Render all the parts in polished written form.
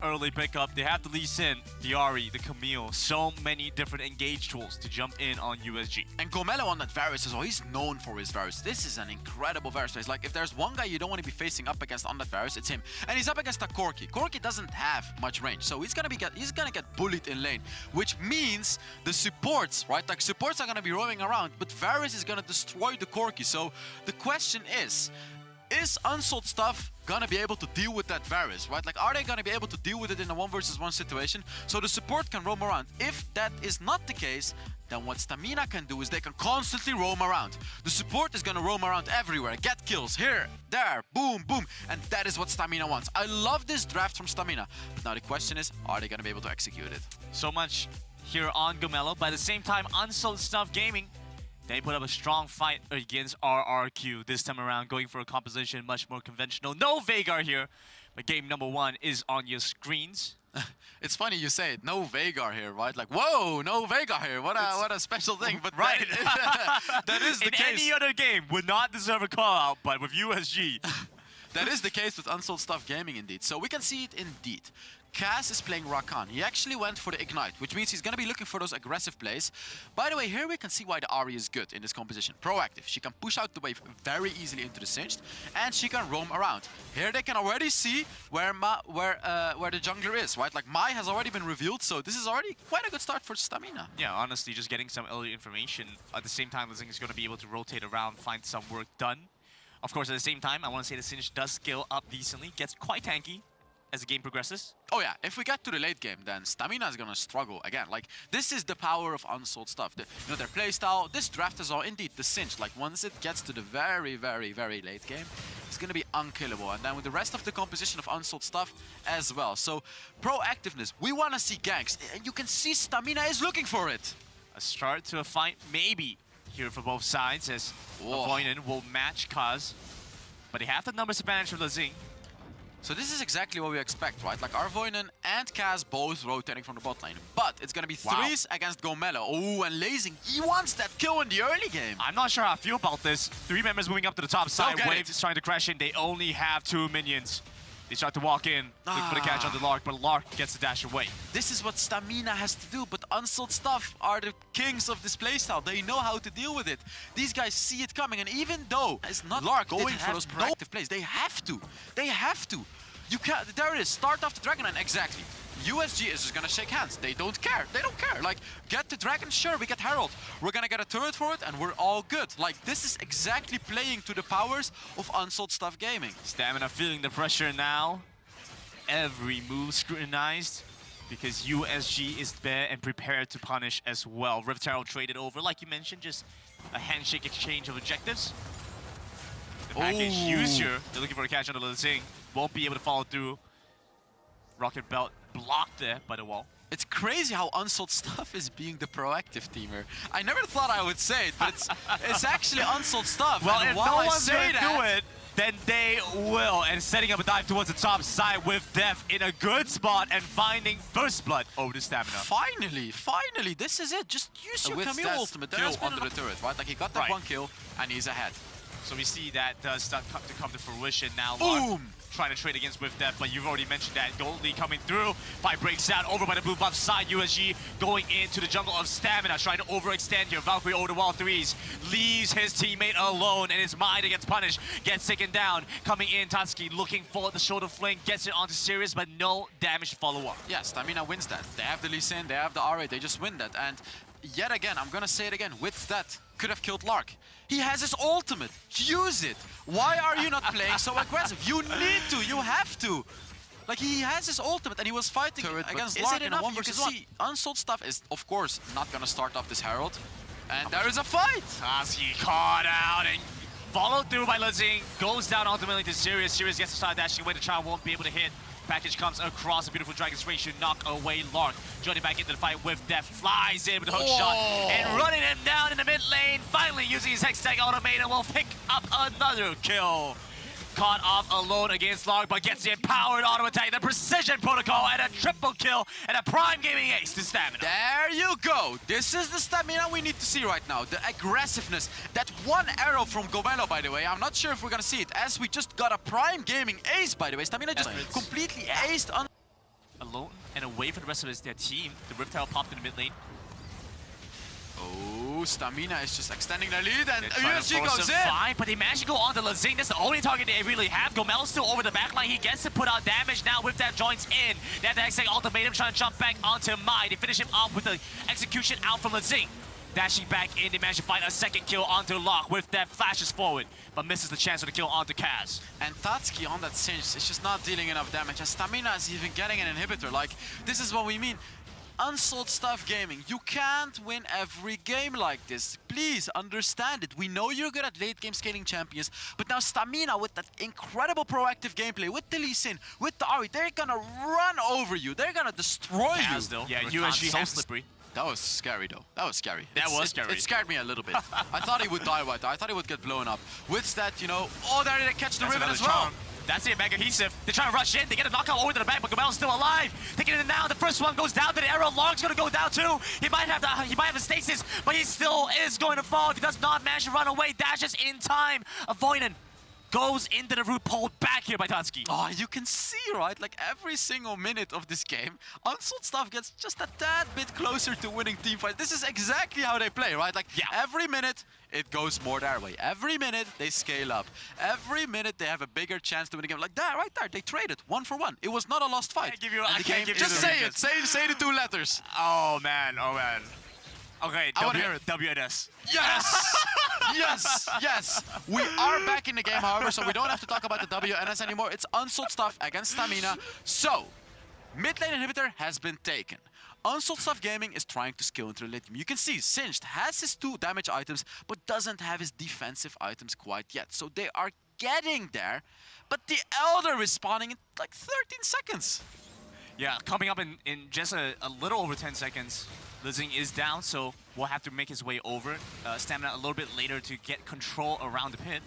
early pickup. They have the Lee Sin, the Ahri, the Camille. So many different engage tools to jump in on USG. And Gomelo on that Varus as well. He's known for his Varus. This is an incredible Varus race. Like, if there's one guy you don't want to be facing up against on that Varus, it's him. And he's up against a Corki. Corki doesn't have much range, so he's gonna get bullied in lane, which means the supports, right? Like, supports are gonna be roaming around, but Varus is gonna destroy the Corki. So the question is Unsold stuff gonna be able to deal with that Varus, right? Like, are they gonna be able to deal with it in a 1 versus 1 situation so the support can roam around? If that is not the case, then what Stamina can do is they can constantly roam around. The support is gonna roam around everywhere, get kills here, there, boom, boom, and that is what Stamina wants. I love this draft from Stamina, but now the question is, are they gonna be able to execute it? So much here on Gomelo, but at the same time, Unsold Stuff Gaming, they put up a strong fight against RRQ this time around, going for a composition much more conventional. No Veigar here, but game number 1 is on your screens. It's funny you say it, no Veigar here, right? Like, whoa, no Veigar here, what a special thing. But right, that is the case. In any other game, would not deserve a call-out, but with USG. That is the case with Unsold Stuff Gaming indeed. So we can see it indeed. Kaz is playing Rakan. He actually went for the Ignite, which means he's going to be looking for those aggressive plays. By the way, here we can see why the Ahri is good in this composition. Proactive. She can push out the wave very easily into the Singed, and she can roam around. Here they can already see where the jungler is, right? Like, Mai has already been revealed, so this is already quite a good start for Stamina. Yeah, honestly, just getting some early information. At the same time, Lizing is going to be able to rotate around, find some work done. Of course, at the same time, I want to say the Singed does scale up decently, gets quite tanky as the game progresses. Oh yeah, if we get to the late game, then Stamina is gonna struggle again. Like, this is the power of Unsold stuff. Their playstyle, this draft is all indeed the cinch. Like, once it gets to the very, very, very late game, it's gonna be unkillable. And then with the rest of the composition of Unsold stuff as well. So, proactiveness, we wanna see ganks. And you can see Stamina is looking for it. A start to a fight, maybe, here for both sides, as Avoinen will match Kaz. But they have the numbers advantage for Lizing. So this is exactly what we expect, right? Like, Arvoinen and Kaz both rotating from the bot lane. But it's gonna be threes against Gomelo. Oh, and Lazing, he wants that kill in the early game. I'm not sure how I feel about this. 3 members moving up to the top side. Wave is trying to crash in. They only have 2 minions. They start to walk in, look for the catch on the Lark, but Lark gets the dash away. This is what Stamina has to do, but Unsold stuff are the kings of this playstyle. They know how to deal with it. These guys see it coming, and even though it's not Lark going for those proactive plays, they have to. They have to. You can't. There it is. Start off the Dragon Line. Exactly. USG is just gonna shake hands. They don't care. They don't care. Like, get the Dragon, sure, we get Herald. We're gonna get a turret for it, and we're all good. Like, this is exactly playing to the powers of Unsold Stuff Gaming. Stamina feeling the pressure now. Every move scrutinized, because USG is there and prepared to punish as well. Rift Herald traded over, like you mentioned, just a handshake exchange of objectives. The package used here. They're looking for a catch on the Zing. Won't be able to follow through. Rocket Belt blocked there by the wall. It's crazy how Unsold Stuff is being the proactive teamer. I never thought I would say it, but it's actually Unsold Stuff. Well, and if no one's going to do it, then they will. And setting up a dive towards the top side with Def in a good spot and finding First Blood over the Stamina. Finally, this is it. Just use your Camille ultimate. There under the turret, right? Like, he got that 1 kill, and he's ahead. So we see that does start to come to fruition now. Boom! Trying to trade against with Def, but you've already mentioned that. Goldie coming through. Fight breaks out over by the blue buff side. USG going into the jungle of Stamina, trying to overextend here. Valkyrie over the wall 3s. Leaves his teammate alone, and his mind gets punished. Gets taken down. Coming in, Tatsuki looking for the shoulder fling. Gets it onto Sirius, but no damage to follow up. Yeah, Stamina wins that. They have the Lee Sin, they have the RA, they just win that. And yet again, I'm gonna say it again, with that, could have killed Lark. He has his ultimate. Use it. Why are you not playing so aggressive? You need to. You have to. Like, he has his ultimate, and he was fighting against Lark in a 1 versus 1. Unsold Stuff is, of course, not gonna start off this Herald. And there is a fight. Tatsuki caught out and followed through by Lizing. Goes down ultimately to Sirius. Sirius gets the side dashing away. The child won't be able to hit. Package comes across, a beautiful Dragon Spray should knock away Lark. Joining back into the fight with Def, flies in with a hook shot and running him down in the mid lane. Finally using his Hextech Automator will pick up another kill. Caught off alone against Lark, but gets the empowered auto attack, the precision protocol, and a triple kill, and a prime gaming ace to Stamina. There you go. This is the Stamina we need to see right now. The aggressiveness. That 1 arrow from Gomelo, by the way. I'm not sure if we're gonna see it, as we just got a prime gaming ace, by the way. Stamina just completely aced on. alone and away from the rest of their team. The Rift Tower popped in the mid lane. Oh, Stamina is just extending their lead, and They're USG trying to force goes a in. fight, but they manage to go on to Lazing. That's the only target they really have. Gomel's still over the backline. He gets to put out damage now with that joins in. They have the exec ultimatum trying to jump back onto Mai. They finish him off with the execution out from Lazing. Dashing back in, they manage to find a second kill onto Locke with that flashes forward, but misses the chance for the kill onto Kaz. And Tatsuki on that Singe is just not dealing enough damage, and Stamina is even getting an inhibitor. Like, this is what we mean. Unsold Stuff Gaming, you can't win every game like this. Please understand it. We know you're good at late game scaling champions, but now Stamina with that incredible proactive gameplay, with the Lee Sin, with the Ahri, they're gonna run over you. They're gonna destroy you. Though. Yeah, Rakan USG so has slippery. That was scary though. That was scary. That was scary. It scared me a little bit. I thought he would die right there. I thought he would get blown up. With that, you know, oh, there they catch the ribbon as well. Charm. That's it, Mega Adhesive. They're trying to rush in. They get a knockout over to the back, but Gomel's still alive. Taking it now. The first one goes down to the arrow. Long's gonna go down too. He might have the stasis, but he still is going to fall. He does not manage to run away. Dashes in time. Avoidant goes into the root, pulled back here by Tatsuki. Oh, you can see, right? Like every single minute of this game, Unsold Stuff gets just a tad bit closer to winning team fights. This is exactly how they play, right? Like every minute, it goes more their way. Every minute, they scale up. Every minute, they have a bigger chance to win a game. Like that, right there, they traded 1 for 1. It was not a lost fight. I can't give you just say it. Say the 2 letters. Oh man, oh man. Okay, I want to hear it. WNS. Yes! Yes! Yes! We are back in the game, however, so we don't have to talk about the WNS anymore. It's Unsold Stuff against Stamina. So, mid lane inhibitor has been taken. Unsold Stuff Gaming is trying to scale into the late game. You can see Singed has his 2 damage items, but doesn't have his defensive items quite yet. So they are getting there, but the Elder is spawning in like 13 seconds. Yeah, coming up in just a little over 10 seconds. Lizing is down, so will have to make his way over. Stamina a little bit later to get control around the pit.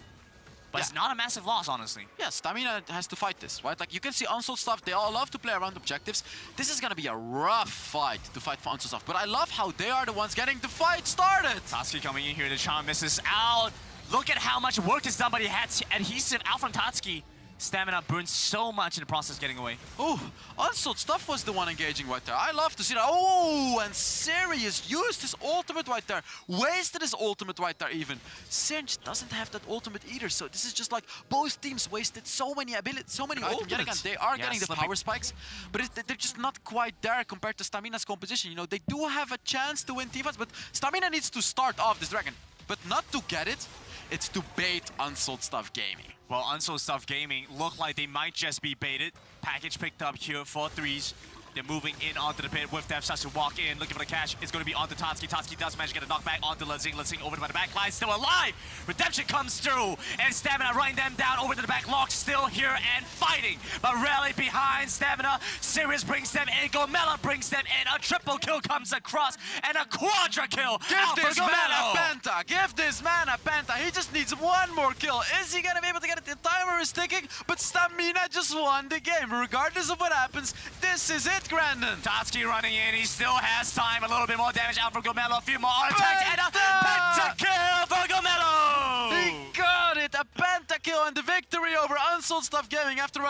But it's not a massive loss, honestly. Yeah, Stamina has to fight this, right? Like, you can see Unsold Stuff, they all love to play around objectives. This is gonna be a rough fight to fight for Unsold Stuff, but I love how they are the ones getting the fight started. Tatsuki coming in here, the charm misses out. Look at how much work is done, but he had adhesive out from Tatsuki. Stamina burns so much in the process getting away. Oh, Unsold Stuff was the one engaging right there. I love to see that. Oh, and Sirius used his ultimate right there. Wasted his ultimate right there even. Singe doesn't have that ultimate either, so this is just like both teams wasted so many abilities, so many items. Yet again, they are getting the power spikes, but they're just not quite there compared to Stamina's composition. You know, they do have a chance to win team fights, but Stamina needs to start off this dragon. But not to get it, it's to bait Unsold Stuff Gaming. Well, Unsold Stuff Gaming look like they might just be baited. Package picked up here for 3s. They're moving in onto the pit. With Dev starts to walk in, looking for the cash. It's going to be onto Tatsuki. Tatsuki does manage to get a knockback onto Lazing. Lazing over by the back line, still alive. Redemption comes through, and Stamina running them down over to the back. Locke still here and fighting, but rally behind Stamina. Sirius brings them in. Gomela brings them in. A triple kill comes across, and a quadra kill. Give this man a penta. Give this man a penta. He just needs 1 more kill. Is he going to be able to get it? The timer is ticking, but Stamina just won the game. Regardless of what happens, this is it, Grandin. Tatsuki running in, he still has time. A little bit more damage out from Gomelo. A few more attacks and a pentakill for Gomelo! He got it! A pentakill and the victory over Unsold Stuff Gaming after